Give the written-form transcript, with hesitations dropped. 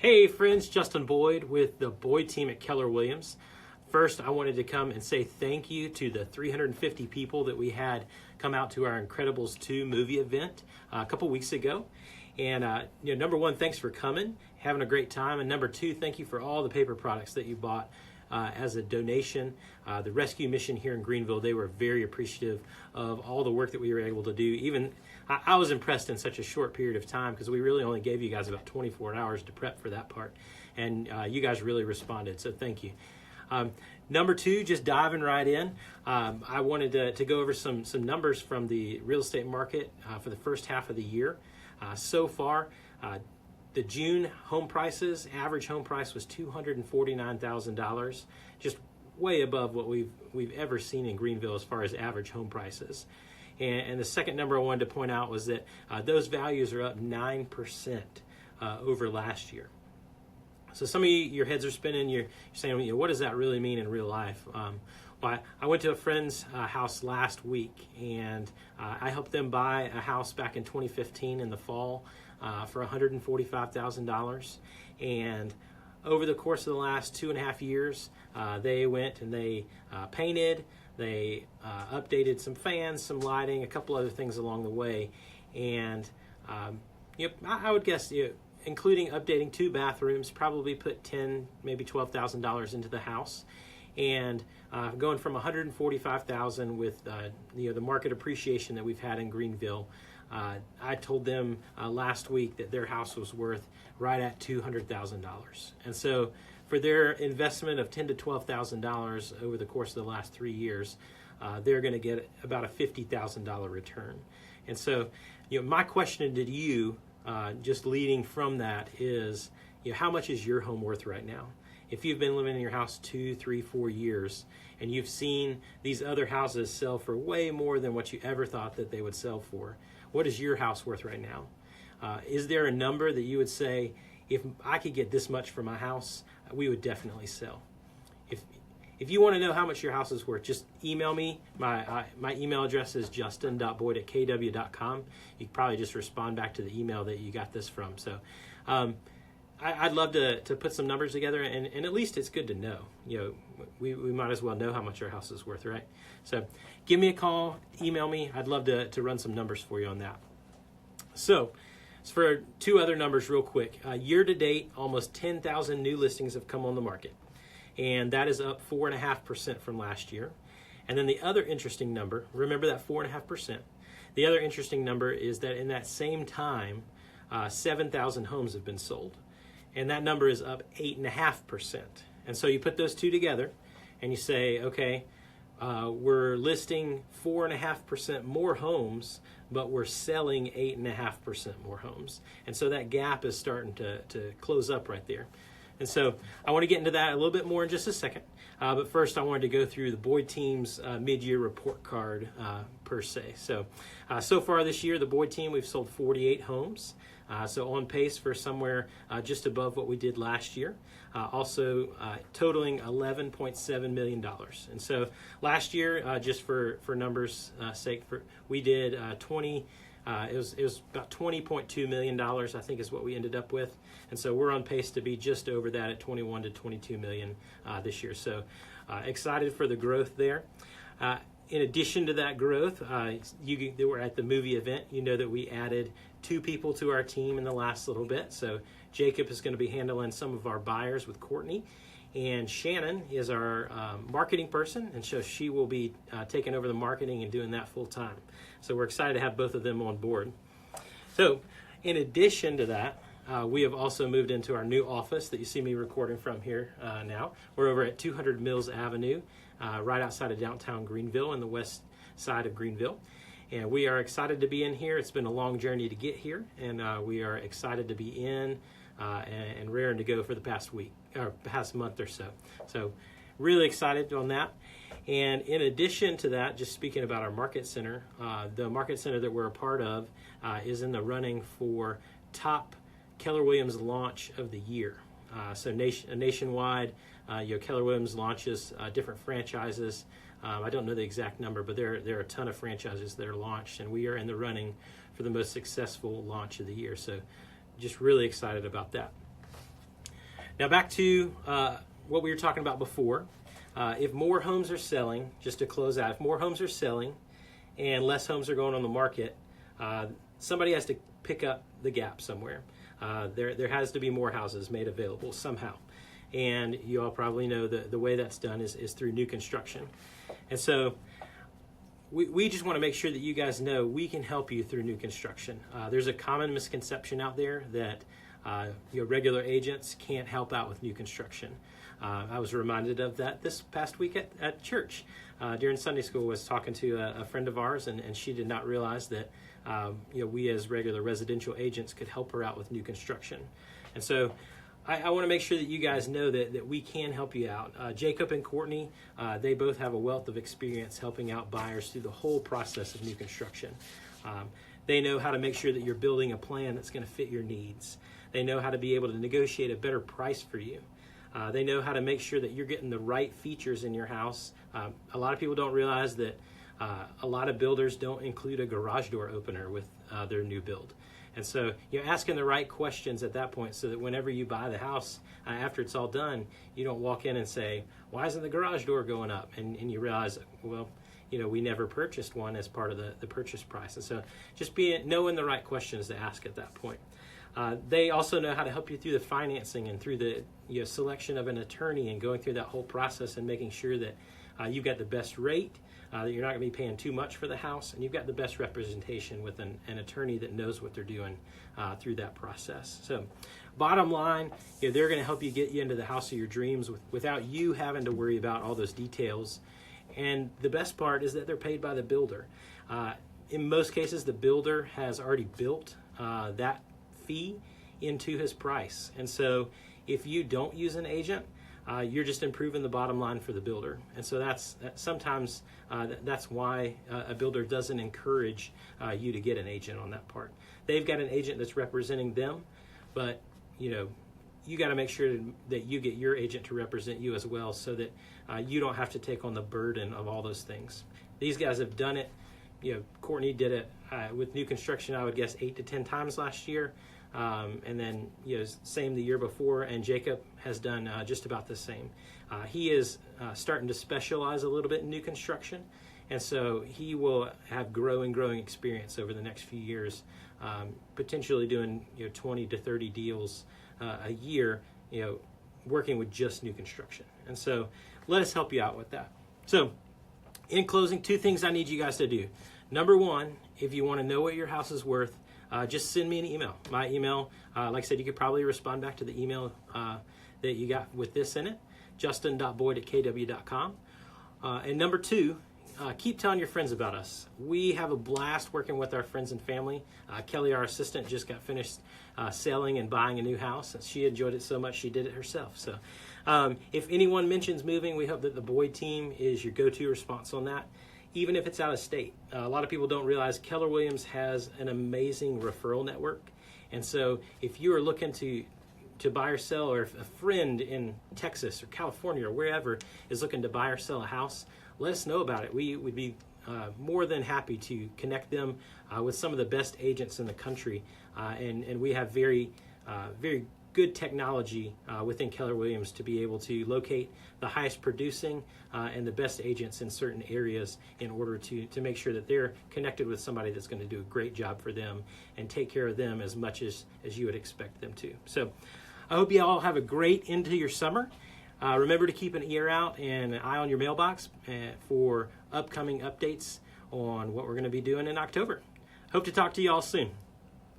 Hey friends, Justin Boyd with the Boyd team at Keller Williams. First, I wanted to come and say thank you to the 350 people that we had come out to our Incredibles 2 movie event a couple weeks ago. And number one, thanks for coming, having a great time. And number two, thank you for all the paper products that you bought as a donation. The rescue mission here in Greenville, they were very appreciative of all the work that we were able to do. Even I was impressed in such a short period of time because we really only gave you guys about 24 hours to prep for that part. And you guys really responded, so thank you. Number two, just diving right in, I wanted to go over some numbers from the real estate market for the first half of the year. So far, the June home prices, average home price was $249,000, just way above what we've ever seen in Greenville as far as average home prices. And the second number I wanted to point out was that those values are up 9% over last year. So some of you, your heads are spinning. You're saying, what does that really mean in real life? Well, I went to a friend's house last week, and I helped them buy a house back in 2015 in the fall for $145,000. And over the course of the last 2.5 years, they went and they painted, they updated some fans, some lighting, a couple other things along the way. And I would guess, including updating 2 bathrooms, probably put $10,000, maybe $12,000 into the house. And going from $145,000 with the market appreciation that we've had in Greenville, I told them last week that their house was worth right at $200,000. And so for their investment of $10,000 to $12,000 over the course of the last 3 years, they're going to get about a $50,000 return. And so, my question to you, just leading from that, is, how much is your home worth right now? If you've been living in your house 2, 3, 4 years, and you've seen these other houses sell for way more than what you ever thought that they would sell for, what is your house worth right now? Is there a number that you would say, if I could get this much for my house, we would definitely sell? If you want to know how much your house is worth, just email me. My email address is justin.boyd@kw.com. You can probably just respond back to the email that you got this from. So I'd love to put some numbers together, and at least it's good to know. We might as well know how much our house is worth, right? So give me a call, email me. I'd love to run some numbers for you on that. So for 2 other numbers real quick. Year to date, almost 10,000 new listings have come on the market, and that is up 4.5% from last year. And then the other interesting number, remember that 4.5%, the other interesting number is that in that same time, 7,000 homes have been sold. And that number is up 8.5%. And so you put those two together and you say, okay, we're listing 4.5% more homes, but we're selling 8.5% more homes. And so that gap is starting to close up right there. And so I want to get into that a little bit more in just a second. But first, I wanted to go through the Boyd team's mid-year report card per se. So far this year, the Boyd team, we've sold 48 homes. So on pace for somewhere just above what we did last year. Also totaling $11.7 million. And so last year, just for numbers' sake, we did it was about $20.2 million, I think, is what we ended up with. And so we're on pace to be just over that at 21 to 22 million this year. So excited for the growth there. In addition to that growth, that were at the movie event, that we added 2 people to our team in the last little bit. So Jacob is going to be handling some of our buyers with Courtney, and Shannon is our marketing person, and so she will be taking over the marketing and doing that full time. So we're excited to have both of them on board. So in addition to that, we have also moved into our new office that you see me recording from here now. We're over at 200 Mills Avenue, right outside of downtown Greenville on the west side of Greenville. And we are excited to be in here. It's been a long journey to get here, and we are excited to be in and raring to go for the past week or past month or so. So really excited on that. And in addition to that, just speaking about our market center, the market center that we're a part of is in the running for top Keller Williams launch of the year. So nationwide, Keller Williams launches different franchises. I don't know the exact number, but there are a ton of franchises that are launched, and we are in the running for the most successful launch of the year. So just really excited about that. Now back to what we were talking about before. If more homes are selling, just to close out, if more homes are selling and less homes are going on the market, somebody has to pick up the gap somewhere. There has to be more houses made available somehow. And you all probably know the way that's done is through new construction. And so we just want to make sure that you guys know we can help you through new construction. There's a common misconception out there that regular agents can't help out with new construction. I was reminded of that this past week at church. During Sunday school, I was talking to a friend of ours, and she did not realize that we as regular residential agents could help her out with new construction. And so I want to make sure that you guys know that we can help you out. Jacob and Courtney, they both have a wealth of experience helping out buyers through the whole process of new construction. They know how to make sure that you're building a plan that's going to fit your needs. They know how to be able to negotiate a better price for you. They know how to make sure that you're getting the right features in your house. A lot of people don't realize that a lot of builders don't include a garage door opener with their new build. And so you're asking the right questions at that point so that whenever you buy the house, after it's all done, you don't walk in and say, why isn't the garage door going up? And you realize, well, we never purchased one as part of the purchase price. And so just knowing the right questions to ask at that point. They also know how to help you through the financing and through the selection of an attorney and going through that whole process and making sure that you've got the best rate, that you're not going to be paying too much for the house, and you've got the best representation with an attorney that knows what they're doing through that process. So bottom line, they're going to help you get you into the house of your dreams without you having to worry about all those details. And the best part is that they're paid by the builder. In most cases, the builder has already built that fee into his price. And so if you don't use an agent, you're just improving the bottom line for the builder. And so sometimes that's why a builder doesn't encourage you to get an agent on that part. They've got an agent that's representing them, but you got to make sure that you get your agent to represent you as well, so that you don't have to take on the burden of all those things. These guys have done it. Courtney did it with new construction, I would guess 8 to 10 times last year. And then, same the year before, and Jacob has done just about the same. He is starting to specialize a little bit in new construction, and so he will have growing experience over the next few years, potentially doing 20 to 30 deals a year, working with just new construction. And so let us help you out with that. So in closing, 2 things I need you guys to do. Number 1, if you want to know what your house is worth, just send me an email. My email, like I said, you could probably respond back to the email that you got with this in it, justin.boyd@kw.com. And number 2, keep telling your friends about us. We have a blast working with our friends and family. Kelly, our assistant, just got finished selling and buying a new house, and she enjoyed it so much she did it herself. So if anyone mentions moving, we hope that the Boyd team is your go-to response on that, even if it's out of state. A lot of people don't realize Keller Williams has an amazing referral network. And so if you are looking to buy or sell, or if a friend in Texas or California or wherever is looking to buy or sell a house, let us know about it. We would be more than happy to connect them with some of the best agents in the country. And we have very good technology within Keller Williams to be able to locate the highest producing and the best agents in certain areas in order to make sure that they're connected with somebody that's going to do a great job for them and take care of them as much as you would expect them to. So I hope you all have a great end to your summer. Remember to keep an ear out and an eye on your mailbox for upcoming updates on what we're going to be doing in October. Hope to talk to you all soon.